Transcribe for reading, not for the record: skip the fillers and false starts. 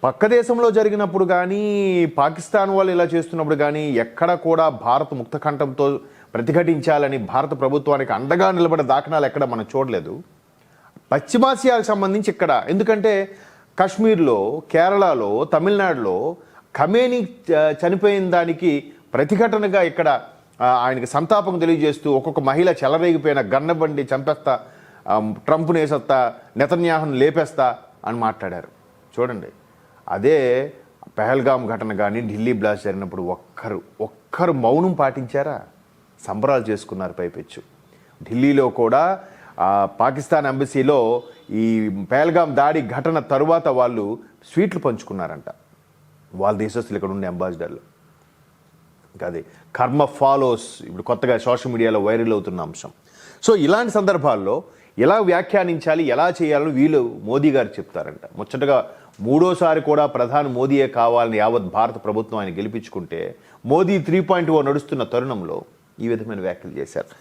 పక్క దేశంలో జరిగినప్పుడు కానీ పాకిస్తాన్ వాళ్ళు ఇలా చేస్తున్నప్పుడు కానీ ఎక్కడ కూడా భారత్ ముక్తకంఠంతో ప్రతిఘటించాలని భారత ప్రభుత్వానికి అండగా నిలబడే దాఖనాలు ఎక్కడ మనం చూడలేదు. పశ్చిమాసియాకు సంబంధించి ఇక్కడ ఎందుకంటే కాశ్మీర్లో, కేరళలో, తమిళనాడులో ఖమేనీ చనిపోయిన దానికి ప్రతిఘటనగా ఇక్కడ ఆయనకి సంతాపం తెలియజేస్తూ ఒక్కొక్క మహిళ చెలరేగిపోయిన గన్నబండి చంపేస్తా, ట్రంప్ను వేసేస్తా, నెతన్యాహును లేపేస్తా అని మాట్లాడారు. చూడండి, అదే పెహల్గాం ఘటన కానీ ఢిల్లీ బ్లాస్ట్ జరిగినప్పుడు ఒక్కరు మౌనం పాటించారా? సంబరాలు చేసుకున్నారు పైపెచ్చు. ఢిల్లీలో కూడా పాకిస్తాన్ ఎంబసీలో ఈ పెహల్గాం దాడి ఘటన తరువాత వాళ్ళు స్వీట్లు పంచుకున్నారంట వాళ్ళ దేశస్తులు, ఇక్కడ ఉండే అంబాసిడర్లు. ఇంకా అది కర్మ ఫాలోస్ ఇప్పుడు కొత్తగా సోషల్ మీడియాలో వైరల్ అవుతున్న అంశం. సో ఇలాంటి సందర్భాల్లో ఎలా వ్యాఖ్యానించాలి, ఎలా చేయాలని వీళ్ళు మోదీ గారు చెప్తారంట. ముచ్చటగా మూడోసారి కూడా ప్రధాని మోదీయే కావాలని యావత్ భారత ప్రభుత్వం ఆయన గెలిపించుకుంటే మోదీ 3.0 నడుస్తున్న తరుణంలో ఈ విధమైన వ్యాఖ్యలు చేశారు.